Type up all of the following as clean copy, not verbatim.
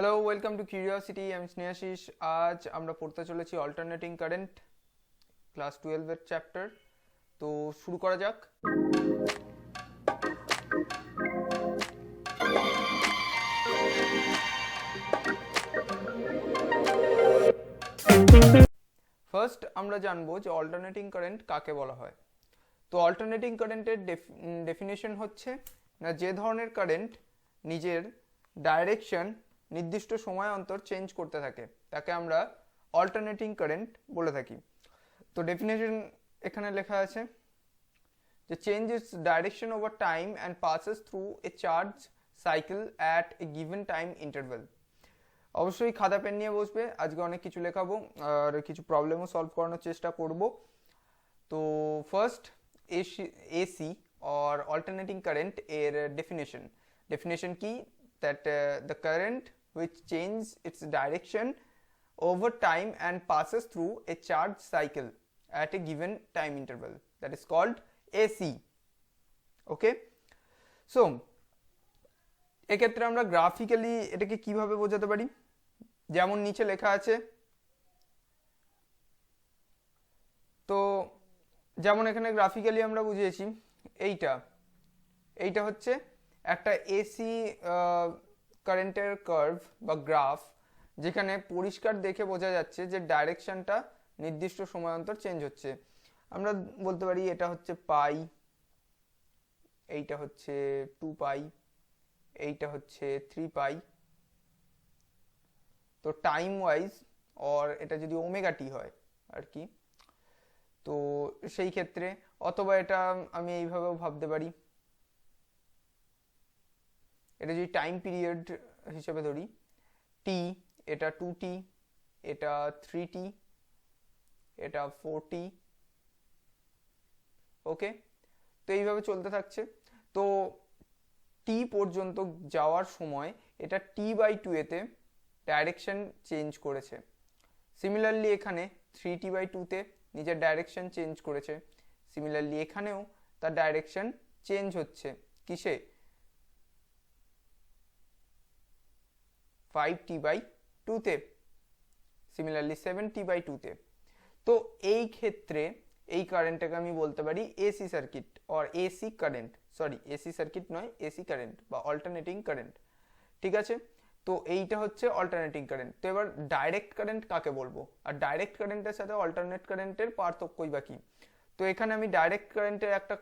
Hello, welcome to curiosity. আমি স্নেহাশিস। আজ আমরা পড়তে চলেছি অল্টারনেটিং কারেন্ট, ক্লাস 12-এর চ্যাপ্টার। তো শুরু করা যাক। ফার্স্ট আমরা জানবো যে অল্টারনেটিং কারেন্ট কাকে বলা হয়। তো অল্টারনেটিং কারেন্টের ডেফিনেশন হচ্ছে না, যে ধরনের কারেন্ট নিজের ডাইরেকশন নির্দিষ্ট সময় অন্তর চেঞ্জ করতে থাকে তাকে আমরা অল্টারনেটিং কারেন্ট বলে থাকি। তো ডেফিনেশন এখানে লেখা আছে যে change it's direction over time and passes through a charge cycle at a given time interval. অবশ্যই খাতা পেন নিয়ে বসবে, আজকে অনেক কিছু লেখাবো আর কিছু প্রবলেমও সলভ করানোর চেষ্টা করব। তো first AC or alternating current এর definition কি, that the current which changes its direction over time and passes through a charge cycle at a given time interval, that is called AC. okay, so এক্ষেত্রে আমরা graphically এটাকে কিভাবে বোঝাতে পারি, যেমন নিচে লেখা আছে। তো যেমন এখানে গ্রাফিক্যালি আমরা বুঝিয়েছি, এইটা হচ্ছে একটা এসি কারেন্টের কার্ভ বা গ্রাফ, যেখানে পরিষ্কার দেখে বোঝা যাচ্ছে যে ডাইরেকশনটা নির্দিষ্ট সময় অন্তর চেঞ্জ হচ্ছে। আমরা বলতে পারি এটা হচ্ছে পাই, এইটা হচ্ছে 2 পাই, এইটা হচ্ছে 3 পাই। তো টাইম ওয়াইজ অর এটা যদি ওমেগা টি হয় আর কি, তো সেই ক্ষেত্রে অথবা এটা আমি এইভাবেও ভাবতে পারি, এটা যদি টাইম পিরিয়ড হিসেবে ধরি, টি, এটা 2t, এটা 3t, এটা 4t। ওকে, তো এইভাবে চলতে থাকছে। তো টি পর্যন্ত যাওয়ার সময় এটা t/2 এতে ডাইরেকশন চেঞ্জ করেছে। সিমিলারলি এখানে 3t/2 তে নিজের ডাইরেকশন চেঞ্জ করেছে। সিমিলারলি এখানেও তার ডাইরেকশন চেঞ্জ হচ্ছে কিসে, 5t/2 তে, সিমিলারলি 7t/2 তে। তো এই ক্ষেত্রে এই কারেন্টটাকে আমি বলতে পারি AC circuit or AC current, sorry AC circuit নয়, এসি কারেন্ট বা অল্টারনেটিং কারেন্ট। ঠিক আছে, তো এইটা হচ্ছে অল্টারনেটিং কারেন্ট। তো এবার ডাইরেক্ট কারেন্ট কাকে বলবো, আর ডাইরেক্ট কারেন্টের সাথে অল্টারনেট কারেন্টের পার্থক্যই বা কি। তো এখানে আমি ডাইরেক্ট কারেন্টের একটা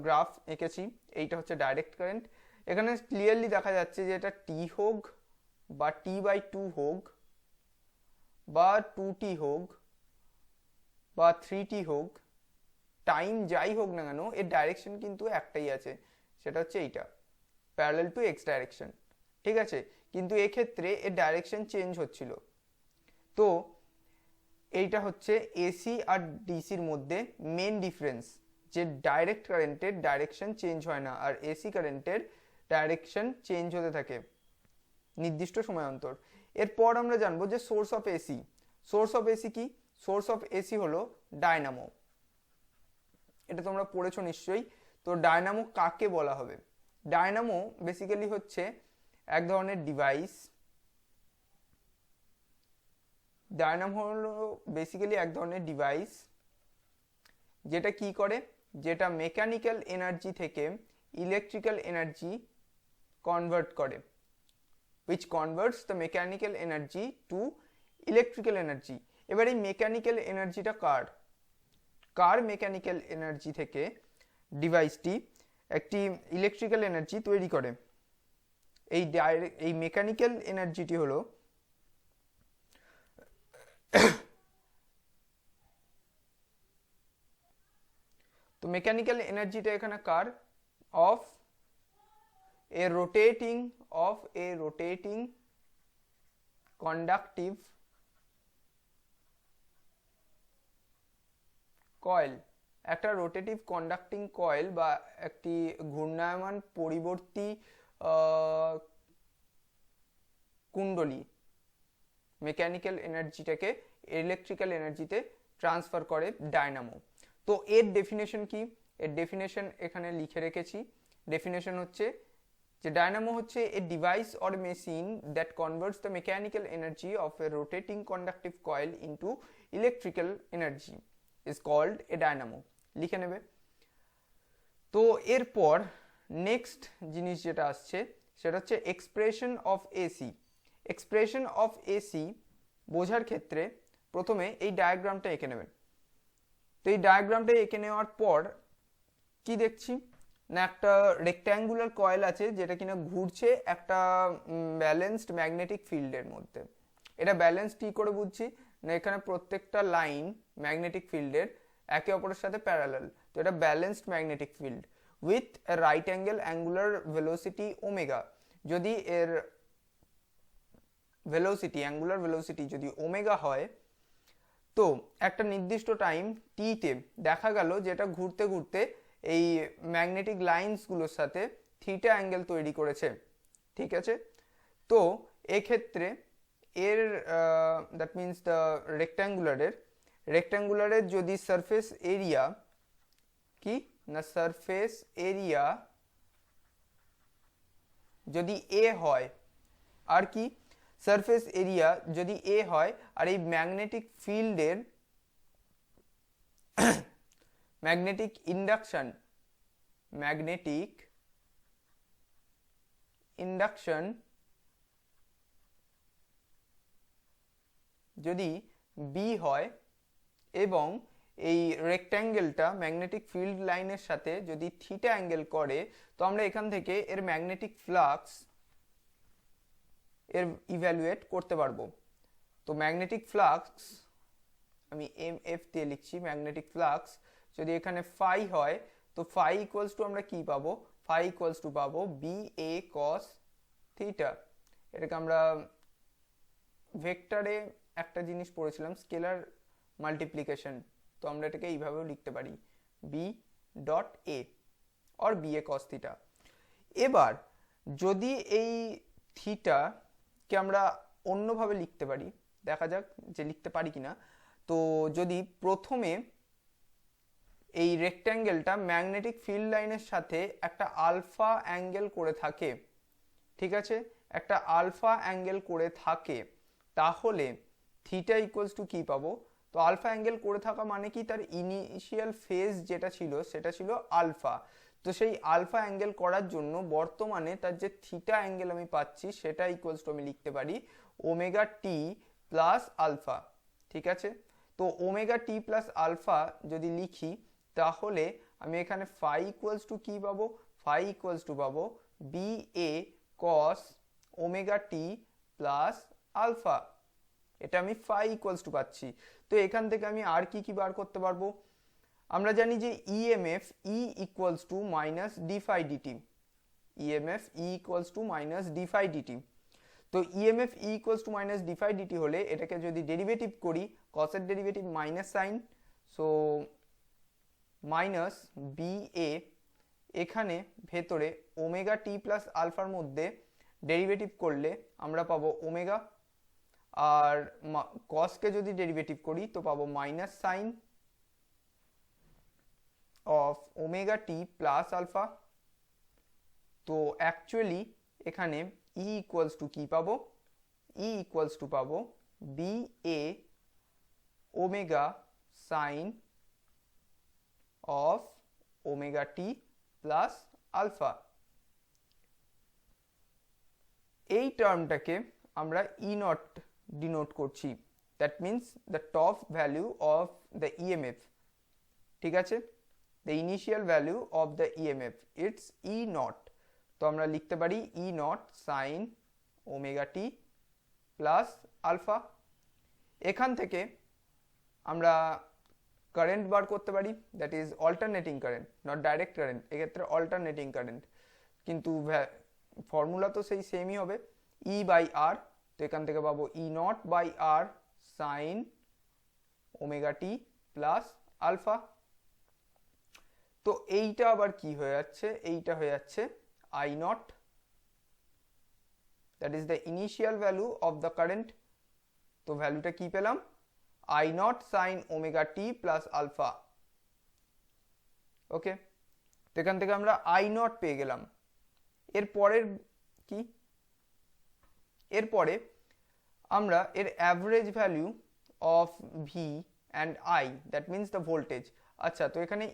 গ্রাফ এঁকেছি, এইটা হচ্ছে ডাইরেক্ট কারেন্ট। এখানে ক্লিয়ারলি দেখা যাচ্ছে যে এটা টি হোক বা t/2 হোক বা 2t হোক বা 3t হোক, টাইম যাই হোক না কেন, এর ডাইরেকশন কিন্তু একটাই আছে, সেটা হচ্ছে এইটা, প্যারালাল টু এক্স ডাইরেকশন। ঠিক আছে, কিন্তু এক্ষেত্রে এর ডাইরেকশন চেঞ্জ হচ্ছিল। তো এইটা হচ্ছে এসি আর ডিসির মধ্যে মেন ডিফারেন্স, যে ডাইরেক্ট কারেন্টের ডাইরেকশন চেঞ্জ হয় না আর এসি কারেন্টের ডাইরেকশন চেঞ্জ হতে থাকে নির্দিষ্ট সময় অন্তর। এরপর আমরা জানবো যে source of AC. Source of AC কি? সোর্স অফ এসি হলো ডায়নামো। এটা তোমরা পড়েছো নিশ্চয়ই। তো ডায়নামো কাকে বলা হবে? ডায়নামো বেসিক্যালি হচ্ছে এক ধরনের ডিভাইস। ডায়নামো হলো বেসিক্যালি এক ধরনের ডিভাইস যেটা কি করে, যেটা মেকানিক্যাল এনার্জি থেকে ইলেকট্রিক্যাল এনার্জি কনভার্ট করে, which converts the mechanical energy to electrical energy। এবার এই মেকানিক্যাল এনার্জিটা কার মেকানিক্যাল এনার্জি থেকে ডিভাইসটি একটি ইলেকট্রিক্যাল এনার্জি তৈরি করে। এই মেকানিক্যাল এনার্জিটি হলো তো মেকানিক্যাল এনার্জিটা এখানে কার? Of a rotating conductive coil, একটা রোটেটিভ কন্ডাক্টিং কয়েল বা একটি ঘূর্ণায়মান পরিবর্তী কুণ্ডলী মেকানিক্যাল এনার্জিটাকে ইলেকট্রিক্যাল এনার্জিতে ট্রান্সফার করে ডায়নামো। তো এর ডেফিনেশন কি? এর ডেফিনেশন এখানে লিখে রেখেছি। ডেফিনেশন হচ্ছে যে ডায়নামো হচ্ছে a device or machine that converts the mechanical energy of a rotating conductive coil into electrical energy is called a dynamo. লিখে নেবে। তো এরপর নেক্সট জিনিস যেটা আসছে সেটা হচ্ছে expression of AC. Expression of AC বোঝার ক্ষেত্রে প্রথমে এই ডায়াগ্রামটা এঁকে নেবেন। তো এই ডায়াগ্রামটা এঁকে নেওয়ার পর কি দেখছি না, একটা রেক্ট্যাঙ্গুলার কয়েল আছে যেটা কিনা ঘুরছে একটা ব্যালেন্সড ম্যাগনেটিক ফিল্ডের মধ্যে। এটা ব্যালেন্স কি করে বুঝছি না, এখানে প্রত্যেকটা লাইন ম্যাগনেটিক ফিল্ডের একে অপরের সাথে প্যারালাল। তো এটা balanced magnetic filled with a right angle angular velocity omega. যদি এর ভেলোসিটি অ্যাঙ্গুলার ভেলোসিটি যদি ওমেগা হয়, তো একটা নির্দিষ্ট টাইম টিতে দেখা গেল যেটা ঘুরতে ঘুরতে এই ম্যাগনেটিক লাইন্সগুলোর সাথে থিটা অ্যাঙ্গেল তৈরি করেছে। ঠিক আছে, তো এক্ষেত্রে এর দ্যাট মিনস দ্য রেক্ট্যাঙ্গুলারের যদি সারফেস এরিয়া কি না, সারফেস এরিয়া যদি এ হয়, আর কি সারফেস এরিয়া যদি এ হয়, আর এই ম্যাগনেটিক ফিল্ডের ম্যাগনেটিক ইন্ডাকশন যদি বি হয় এবং এই রেক্ট্যাঙ্গেলটা ম্যাগনেটিক ফিল্ড লাইনের সাথে যদি থিটা অ্যাঙ্গেল করে, তো আমরা এখান থেকে এর ম্যাগনেটিক ফ্লাক্স এর ইভ্যালুয়েট করতে পারবো। তো ম্যাগনেটিক ফ্লাক্স আমি এম এফ দিয়ে লিখছি, ম্যাগনেটিক ফ্লাক্স যদি এখানে ফাই হয়, তো ফাই ইকুয়ালস টু আমরা কি পাবো, ফাই ইকুয়ালস টু পাবো বি এ কস থিটা। এটাকে আমরা ভেক্টরে একটা জিনিস পড়েছিলাম, স্কেলার মাল্টিপ্লিকেশন, তো আমরা এটাকে এইভাবেও লিখতে পারি B dot A or B A cos theta. এবার যদি এই থিটাকে আমরা অন্যভাবে লিখতে পারি, দেখা যাক যে লিখতে পারি কিনা। তো যদি প্রথমে এই রেক্ট্যাঙ্গেলটা ম্যাগনেটিক ফিল্ড লাইনের সাথে একটা আলফা অ্যাঙ্গেল করে থাকে, ঠিক আছে, একটা আলফা অ্যাঙ্গেল করে থাকে, তাহলে থিটা ইকুয়ালস টু কি পাবো, তো আলফা অ্যাঙ্গেল করে থাকা মানে কি, তার ইনিশিয়াল ফেজ যেটা ছিল সেটা ছিল আলফা। তো সেই আলফা অ্যাঙ্গেল করার জন্য বর্তমানে তার যে থিটা অ্যাঙ্গেল আমি পাচ্ছি সেটা ইকুয়ালস টু আমি লিখতে পারি ওমেগা টি প্লাস আলফা। ঠিক আছে, তো ওমেগা টি প্লাস আলফা যদি লিখি, তাহলে আমি এখানে ফাই ইকুয়ালস টু কি পাবো, ফাই ইকুয়ালস টু পাবো B A cos omega T plus alpha. এটা আমি ফাই ইকুয়ালস টু পাচ্ছি। তো এখান থেকে আমি আর কি কি বার করতে পারবো, আমরা জানি যে EMF E equals to minus D phi DT, EMF E equals to minus D phi DT. তো EMF E equals to minus D phi DT হলে এটাকে যদি ডেরিভেটিভ করি, কসের derivative minus sine, so minus B A, এখানে ভেতরে omega T plus আলফার মধ্যে ডেরিভেটিভ করলে আমরা পাবো ওমেগা, আর কসকে যদি ডেরিভেটিভ করি তো পাবো minus sine of omega T plus alpha. তো অ্যাকচুয়ালি এখানে ই ইকুয়ালস টু কি পাবো, ই ইকুয়ালস টু পাবো B A omega sine of omega T plus alpha. এই টার্মটাকে আমরা ই নট ডিনোট করছি, that means the top value of the EMF. ঠিক আছে, the initial value of the EMF it's E naught. তো আমরা লিখতে পারি E naught sine omega T plus alpha. এখান থেকে আমরা কারেন্ট বার করতে পারি, that is alternating current, not direct current, এক্ষেত্রে অল্টারনেটিং কারেন্ট, কিন্তু ফর্মুলা তো সেই সেমই হবে, ই বাই আর। তো এখান থেকে পাবো E naught by R sine omega T plus alpha. তো এইটা আবার কি হয়ে যাচ্ছে, এইটা হয়ে যাচ্ছে I naught, that is the initial value of the current. তো ভ্যালুটা কি পেলাম, I naught sine omega T plus alpha. Okay, তো এখান থেকে আমরা আই নট পেয়ে গেলাম। এর পরের কি, এরপরে আমরা এর average value of V and I, that means the voltage. আচ্ছা, তো এখানে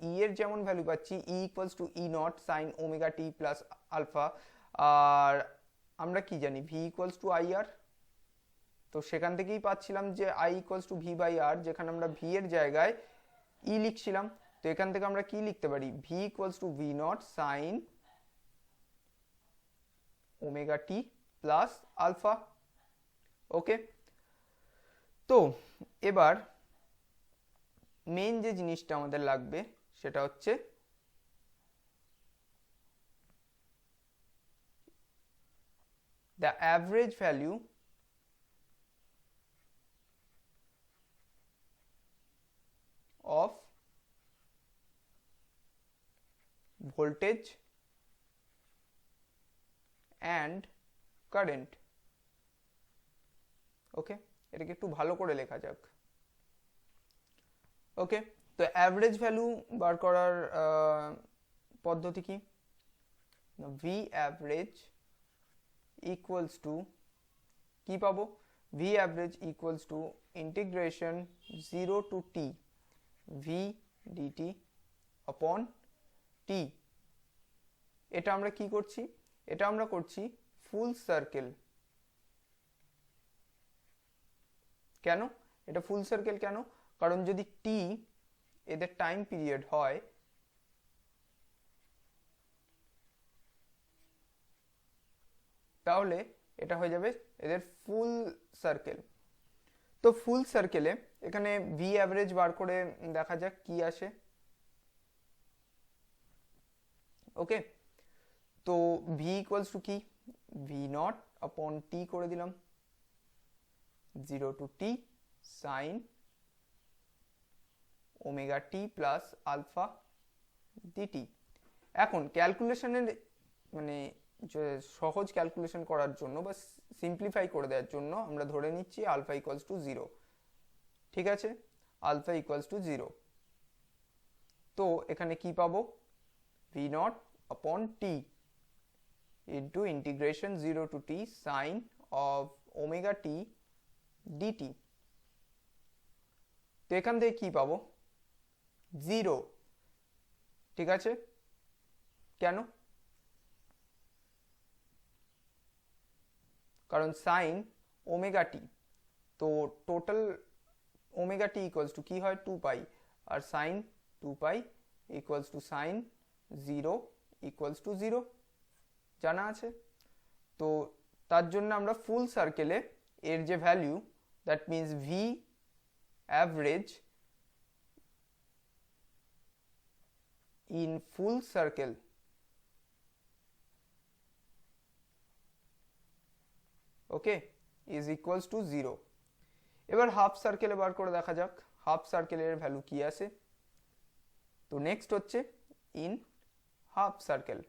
ই এর যেমন ভ্যালু পাচ্ছি E equals to E naught sine omega T plus alpha, আর আমরা কি জানি V equals to I R, তো সেখান থেকেই পাচ্ছিলাম যে I equals to V by R, যেখানে আমরা ভি এর জায়গায় ই লিখছিলাম। তো এখান থেকে আমরা কি লিখতে পারি, V equals to V naught sine omega T plus alpha. Okay, তো এবার মেন যে জিনিসটা আমাদের লাগবে সেটা হচ্ছে the average value of voltage and current। ওকে, এটাকে একটু ভালো করে লেখা যাক। ওকে, তো অ্যাভারেজ ভ্যালু বার করার পদ্ধতি কি, ভি অ্যাভারেজ ইকুয়ালস টু কি পাবো, V average equals to integration 0 to T V dt upon T. এটা আমরা কি করছি, এটা আমরা করছি ফুল সার্কেল। কেন এটা ফুল সার্কেল কেন, কারণ যদি টি এদের টাইম পিরিয়ড হয় তাহলে এটা হয়ে যাবে এদের ফুল সার্কেল। তো ফুল সার্কেলে এখানে ভি অ্যাভারেজ বার করে দেখা যাক কি আসে। ওকে, তো ভি ইকুয়ালস টু কি, ভি নট আপন টি করে দিলাম 0 to T sign omega T plus alpha DT. এখন ক্যালকুলেশনের মানে সহজ ক্যালকুলেশন করার জন্য বা সিম্পলিফাই করে দেওয়ার জন্য আমরা ধরে নিচ্ছি আলফা ইকুয়ালস টু 0। ঠিক আছে, আলফা ইকুয়ালস টু 0। তো এখানে কি পাবো, V naught upon T into integration 0 to T sine of omega T DT. তো এখান থেকে কি পাবো, 0। ঠিক আছে, কেন, কারণ সাইন ওমেগা টি, তো total omega T equals to কি হয় 2 পাই, আর sine 2 pi equals to sine 0 equals to 0 জানা আছে। তো তার জন্য আমরা ফুল সার্কেলে এর যে value, that means V average in full circle okay is equals to 0। এবার হাফ সার্কেলে বার করে দেখা যাক হাফ সার্কেলের ভ্যালু কি আসে। তো নেক্সট হচ্ছে in half circle,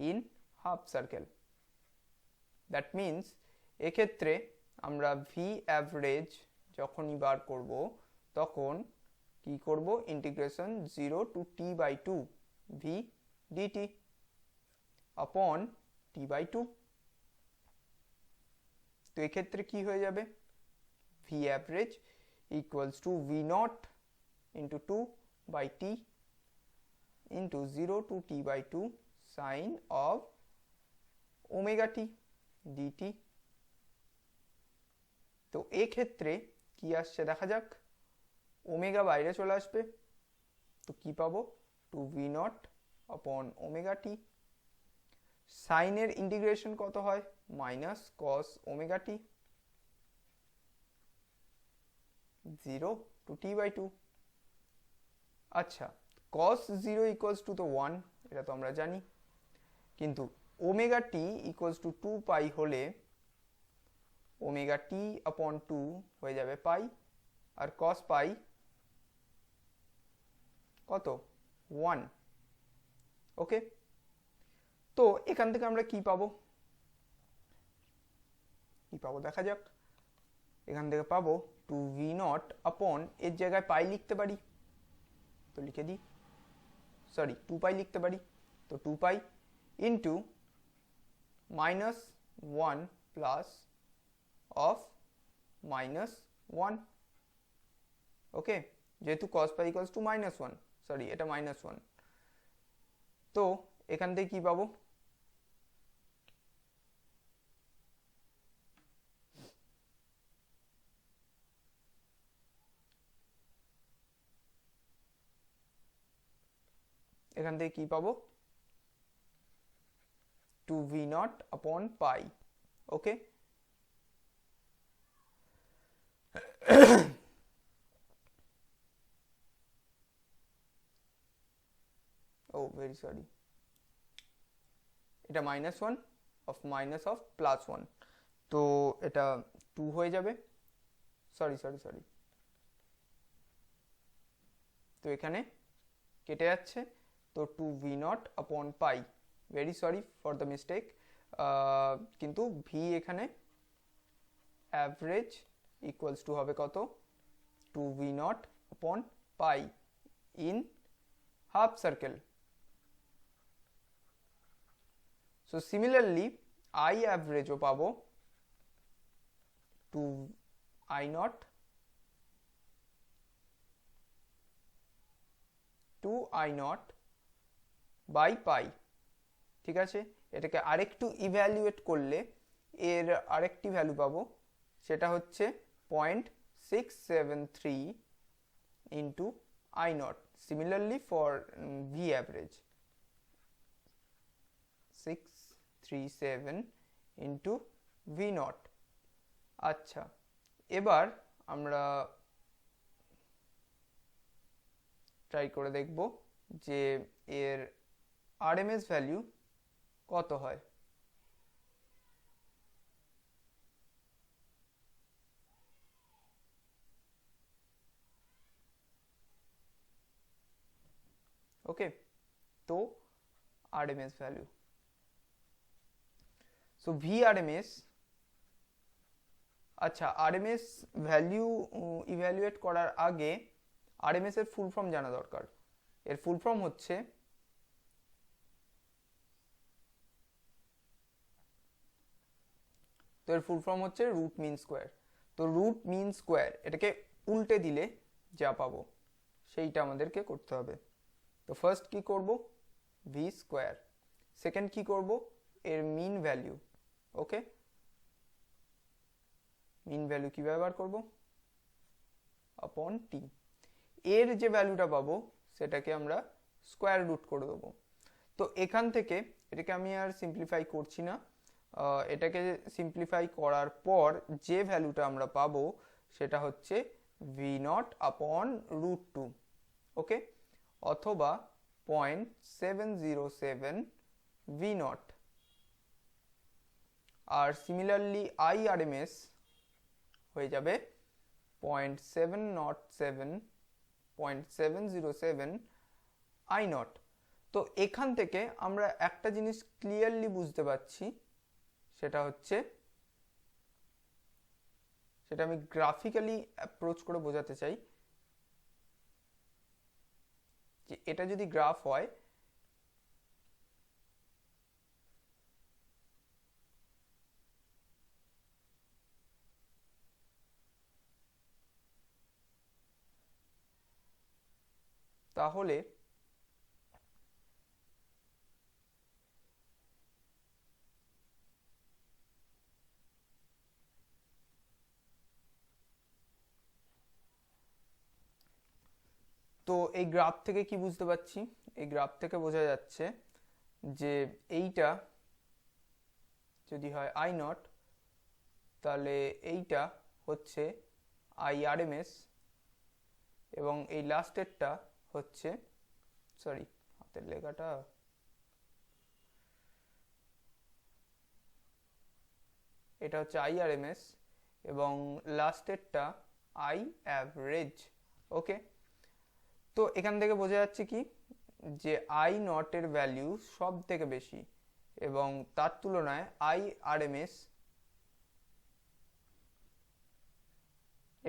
in half circle that means এক্ষেত্রে আমরা ভি অ্যাভারেজ যখনই বার করব তখন কি করব, integration 0 to T by 2 V dt upon T by 2। তো এক্ষেত্রে কি হয়ে যাবে, V average equals to V naught into 2 by T into 0 to T by 2 sine of omega T DT. তো এক্ষেত্রে কি আসছে দেখা যাক, ওমেগা বাইরে চলে আসবে, তো কি পাবো, 2v নট আপন ওমেগা টি। সাইনের ইন্টিগ্রেশন কত হয়, minus cos omega T 0 to T by 2। আচ্ছা, cos 0 ইকুয়ালস টু তো 1, এটা তো আমরা জানি, কিন্তু ওমেগা টি ইকুয়ালস টু 2 পাই হলে ওমেগা টি আপন 2 হয়ে যাবে পাই, আর cos পাই কত 1। ওকে, তো এখান থেকে আমরা কি পাবো, কি পাবো দেখা যাক। এখান থেকে পাবো 2v নট আপন, এর জায়গায় পাই লিখতে পারি, তো লিখে দিই, সরি 2 পাই লিখতে পারি, তো 2 পাই ইন্টু -1 প্লাস অফ -1, ওকে, যেহেতু cos পাই ইকুয়ালস টু -1, সরি এটা -1, তো এখান থেকে কি পাবো, এখান থেকে কি পাবো 2v0 upon pi, ওকে। ও ভেরি সরি, এটা -1 অফ মাইনাস অফ +1, তো এটা 2 হয়ে যাবে, সরি সরি সরি, তো এখানে কেটে যাচ্ছে, তো 2v0 upon pi, very sorry for the mistake, কিন্তু ভি এখানে অ্যাভারেজ ইকুয়ালস টু হবে কত 2v0 upon pi in half circle. So similarly I average ও পাবো 2i0 by pi, ঠিক আছে। এটাকে আরেকটু ইভ্যালুয়েট করলে এর আরেকটি ভ্যালু পাবো, সেটা হচ্ছে 0.673 into i0, similarly for V average 637 into v0। আচ্ছা, এবার আমরা ট্রাই করে দেখব যে এর আরএমএস ভ্যালু কত হয়। ওকে, তো আরএমএস ভ্যালু, সো ভিআরএমএস, আচ্ছা আরএমএস ভ্যালু ইভ্যালুয়েট করার আগে আরএমএস এর ফুল ফর্ম জানা দরকার। এর ফুল ফর্ম হচ্ছে তো এর ফুল ফর্ম হচ্ছে রুট মিন স্কোয়ার। তো রুট মিন স্কোয়ার এটাকে উল্টে দিলে যা পাবো সেইটা আমাদেরকে করতে হবে। তো ফার্স্ট কি করব, ভি স্কোয়ার, সেকেন্ড কি করব এর মিন ভ্যালু, ওকে, মিন ভ্যালু কিভাবে বার করব, আপন টি, এর যে ভ্যালুটা পাবো সেটাকে আমরা স্কোয়ার রুট করে দেবো। তো এখান থেকে এটাকে আমি আর সিম্পলিফাই করছি না, এটাকে সিম্পলিফাই করার পর যে ভ্যালুটা আমরা পাবো সেটা হচ্ছে v0 আপন √2, ওকে, অথবা 0.707 v0। আর সিমিলারলি IRMS হয়ে যাবে 0.707 i0। তো এখান থেকে আমরা একটা জিনিস ক্লিয়ারলি বুঝতে পারছি, সেটা হচ্ছে, সেটা আমি গ্রাফিক্যালি অ্যাপ্রোচ করে বোঝাতে চাই, যে এটা যদি গ্রাফ হয় তাহলে তো এই গ্রাফ থেকে কি বুঝতে পারছি, এই গ্রাফ থেকে বোঝা যাচ্ছে যে এইটা যদি হয় i0 তাহলে এইটা হচ্ছে IRMS এবং এই লাস্টেরটা হচ্ছে, সরি হাতের লেখাটা, এটা হচ্ছে IRMS এবং লাস্টেরটা I অ্যাভারেজ, ওকে। তো এখান থেকে বোঝা যাচ্ছে কি যে i0 এর ভ্যালু সব থেকে বেশি এবং তার তুলনায় IRMS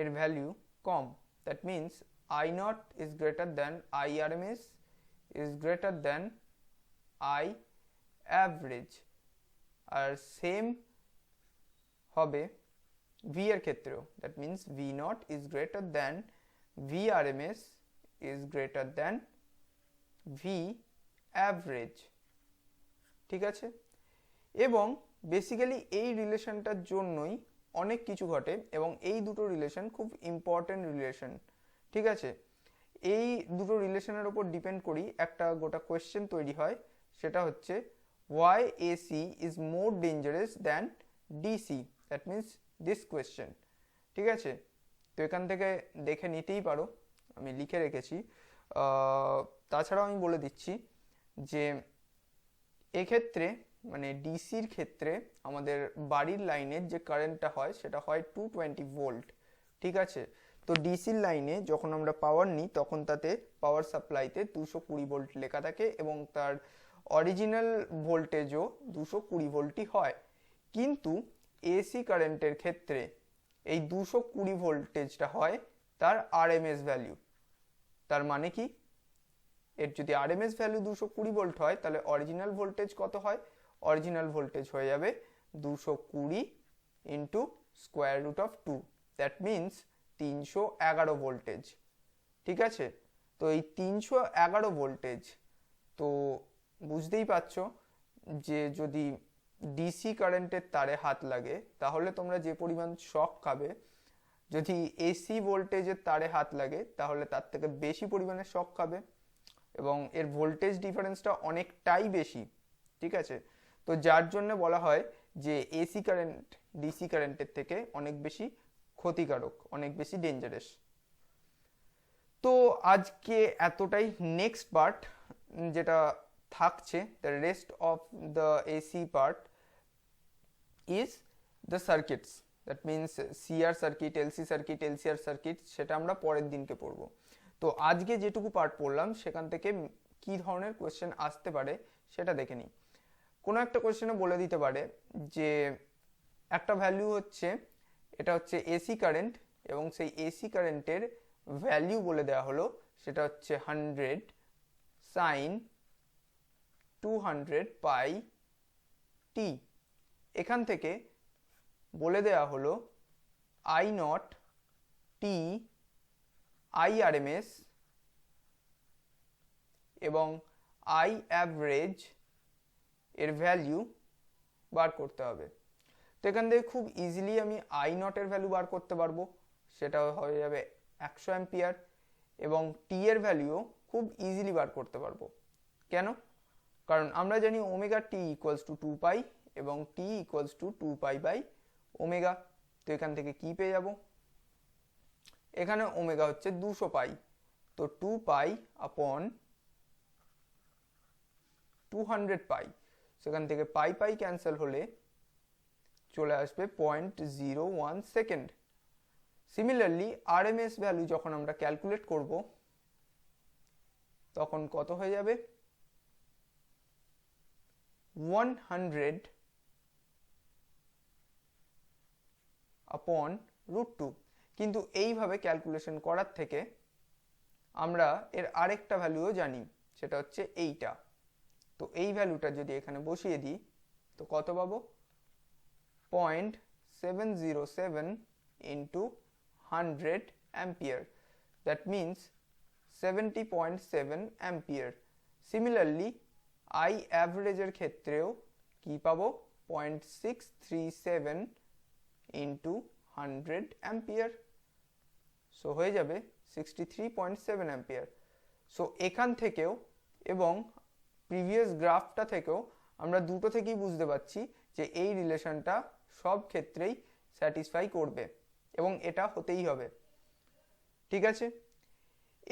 এর ভ্যালু কম। That means i0 is greater than IRMS is greater than I average. আর সেম হবে ভি এর ক্ষেত্রেও, that means V naught is greater than V R M S is greater than V average. ঠিক আছে, এবং basically এই রিলেশনটার জন্যই অনেক কিছু ঘটে, এবং এই দুটো রিলেশন খুব ইম্পর্টেন্ট রিলেশন। ঠিক আছে, এই দুটো রিলেশনের ওপর ডিপেন্ড করি একটা গোটা কোয়েশ্চেন তৈরি হয়, সেটা হচ্ছে why AC is more dangerous than DC, that means this question. ঠিক আছে, তো এখান থেকে দেখে নিতেই পারো, আমি লিখে রেখেছি। তাছাড়াও আমি বলে দিচ্ছি যে এক্ষেত্রে মানে ডিসির ক্ষেত্রে আমাদের বাড়ির লাইনের যে কারেন্টটা হয় সেটা হয় 220 ভোল্ট। ঠিক আছে, তো ডিসির লাইনে যখন আমরা পাওয়ার নিই তখন তাতে পাওয়ার সাপ্লাইতে 220 ভোল্ট লেখা থাকে এবং তার অরিজিনাল ভোল্টেজও 220 ভোল্টই হয়। কিন্তু এসি কারেন্টের ক্ষেত্রে এই 220 ভোল্টেজটা হয় তার আরএমএস ভ্যালু। তার মানে কি, এর যদি আরএমএস ভ্যালু 220 ভোল্ট হয় তাহলে অরিজিনাল ভোল্টেজ কত হয়? অরিজিনাল ভোল্টেজ হয়ে যাবে 220 into square root of 2, that means 311 voltage. ঠিক আছে, তো এই 311 ভোল্টেজ, তো বুঝতেই পারছো যে যদি ডিসি কারেন্টের তারে হাত লাগে তাহলে তোমরা যে পরিমাণ শক খাবে, যদি এসি ভোল্টেজের তারে হাত লাগে তাহলে তার থেকে বেশি পরিমাণে শক খাবে, এবং এর ভোল্টেজ ডিফারেন্সটা অনেকটাই বেশি। ঠিক আছে, তো যার জন্য বলা হয় যে এসি কারেন্ট ডিসি কারেন্টের থেকে অনেক বেশি ক্ষতিকারক, অনেক বেশি ডেঞ্জারাস। তো আজকে এতটাই। নেক্সট পার্ট যেটা থাকছে, the rest of the AC part is the circuits, that means CR circuit, LC circuit, LCR circuit, সেটা আমরা পরের দিনকে পড়বো। তো আজকে যেটুকু পার্ট পড়লাম সেখান থেকে কি ধরনের কোয়েশ্চেন আসতে পারে সেটা দেখে নিই। কোনো একটা কোয়েশ্চেনে বলে দিতে পারে যে একটা ভ্যালু হচ্ছে, এটা হচ্ছে এসি কারেন্ট, এবং সেই এসি কারেন্টের ভ্যালু বলে দেওয়া হলো সেটা হচ্ছে 100 সাইন 200 পাই টি। এখান থেকে বলে দেওয়া হলো আই নট টি আইআরএমএস এবং আই অ্যাভারেজ এর ভ্যালু বার করতে হবে। তো এখান থেকে খুব ইজিলি আমি আই নটের ভ্যালু বার করতে পারবো, সেটা হয়ে যাবে 100 অ্যাম্পিয়ার, এবং টি এর ভ্যালুও খুব ইজিলি বার করতে পারবো। কেন? কারণ আমরা জানি omega T equals to 2 pi এবং T equals to 2 pi by omega. তো এখান থেকে কি পেয়ে যাব? এখানে ওমেগা হচ্ছে 200 পাই, তো 2 পাই আপন 200 পাই, সেখান থেকে পাই পাই ক্যান্সেল হলে চলে আসবে 0.01 সেকেন্ড। সিমিলারলি আরএমএস ভ্যালু যখন আমরা ক্যালকুলেট করব তখন কত হয়ে যাবে? 100 আপন √2। কিন্তু এইভাবে ক্যালকুলেশন করার থেকে আমরা এর আরেকটা ভ্যালুও জানি, সেটা হচ্ছে এইটা। তো এই ভ্যালুটা যদি এখানে বসিয়ে দিই তো কত পাবো? 0.707 into 100 ampere, that means 70.7 ampere. Similarly I অ্যাভারেজের ক্ষেত্রেও কি পাবো? 0.637 ইন্টু 100 অ্যাম্পিয়ার, সো হয়ে যাবে 63.7 অ্যাম্পিয়ার। সো এখান থেকেও এবং প্রিভিয়াস গ্রাফটা থেকেও আমরা দুটো থেকেই বুঝতে পারছি যে এই রিলেশনটা সব ক্ষেত্রেই স্যাটিসফাই করবে এবং এটা হতেই হবে। ঠিক আছে,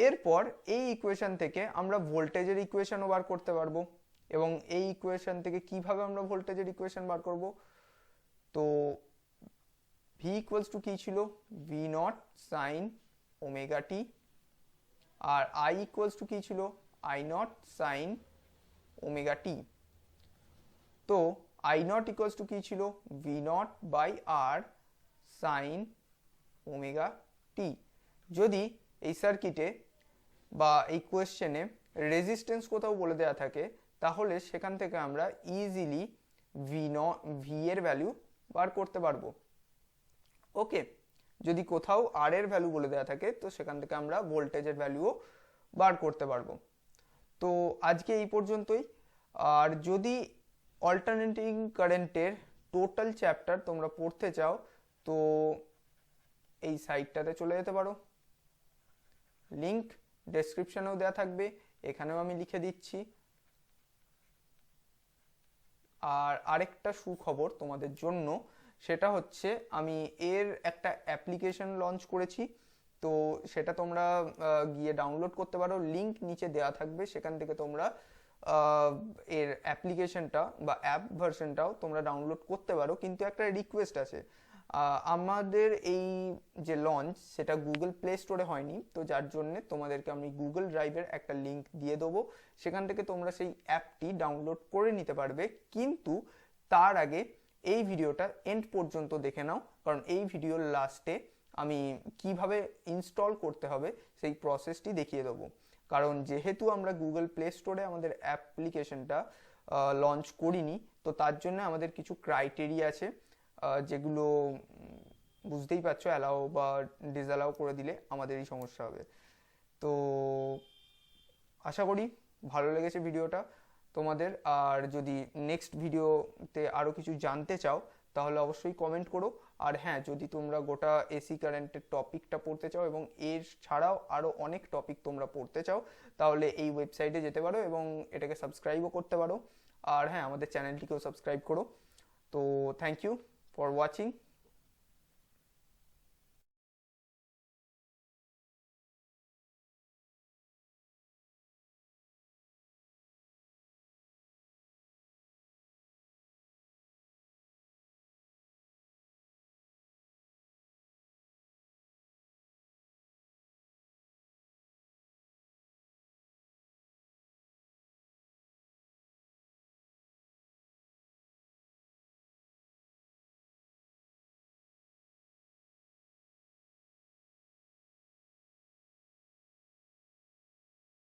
এরপর এই ইকুয়েশন থেকে আমরা ভোল্টেজের ইকুয়েশনও বার করতে পারবো, এবং এই ইকুয়েশন থেকে কিভাবে আমরা ভোল্টেজের ইকুয়েশন বার করব? তো ভি ইকুয়ালস টু কি ছিল? V naught sine omega T, আর আই ইকুয়ালস টু কি ছিল? I naught sine omega T. তো আই নট ইকুয়ালস টু কি ছিল? V naught by R sine omega T. যদি এই সার্কিটে বা এই কোয়েশ্চেনে রেজিস্ট্যান্স কোথাও বলে দেওয়া থাকে তাহলে সেখান থেকে আমরা ইজিলি ভি এর ভ্যালু বার করতে পারবো। ওকে, যদি কোথাও আর এর ভ্যালু বলে দেওয়া থাকে তো সেখান থেকে আমরা ভোল্টেজের ভ্যালুও বার করতে পারবো। তো আজকে এই পর্যন্তই। আর যদি অল্টারনেটিং কারেন্টের টোটাল চ্যাপ্টার তোমরা পড়তে চাও তো এই সাইটটাতে চলে যেতে পারো, লিংক ডেসক্রিপশনেও দেওয়া থাকবে, এখানেও আমি লিখে দিচ্ছি। আর আরেকটা সুখবর তোমাদের জন্য, সেটা হচ্ছে আমি এর একটা অ্যাপ্লিকেশন লঞ্চ করেছি, তো সেটা তোমরা গিয়ে ডাউনলোড করতে পারো, লিংক নিচে দেওয়া থাকবে, সেখান থেকে তোমরা এর অ্যাপ্লিকেশনটা বা অ্যাপ ভার্সনটাও তোমরা ডাউনলোড করতে পারো। কিন্তু একটা রিকোয়েস্ট আছে, আমাদের এই যে লঞ্চ সেটা গুগল প্লে স্টোরে হয়নি, তো যার জন্যে তোমাদেরকে আমি গুগল ড্রাইভের একটা লিঙ্ক দিয়ে দেবো, সেখান থেকে তোমরা সেই অ্যাপটি ডাউনলোড করে নিতে পারবে। কিন্তু তার আগে এই ভিডিওটা এন্ড পর্যন্ত দেখে নাও, কারণ এই ভিডিওর লাস্টে আমি কিভাবে ইনস্টল করতে হবে সেই প্রসেসটি দেখিয়ে দেবো। কারণ যেহেতু আমরা গুগল প্লে স্টোরে আমাদের অ্যাপ্লিকেশনটা লঞ্চ করিনি, তো তার জন্য আমাদের কিছু ক্রাইটেরিয়া আছে, যেগুলো বুঝতেই পারছো, অ্যালাউ বা ডিসঅ্যালাউ করে দিলে আমাদেরই সমস্যা হবে। তো আশা করি ভালো লেগেছে ভিডিওটা তোমাদের। আর যদি নেক্সট ভিডিওতে আরও কিছু জানতে চাও তাহলে অবশ্যই কমেন্ট করো। আর হ্যাঁ, যদি তোমরা গোটা এসি কারেন্টের টপিকটা পড়তে চাও এবং এর ছাড়াও আরও অনেক টপিক তোমরা পড়তে চাও তাহলে এই ওয়েবসাইটে যেতে পারো এবং এটাকে সাবস্ক্রাইবও করতে পারো। আর হ্যাঁ, আমাদের চ্যানেলটিকেও সাবস্ক্রাইব করো। তো থ্যাংক ইউ ফর ওয়াচিং।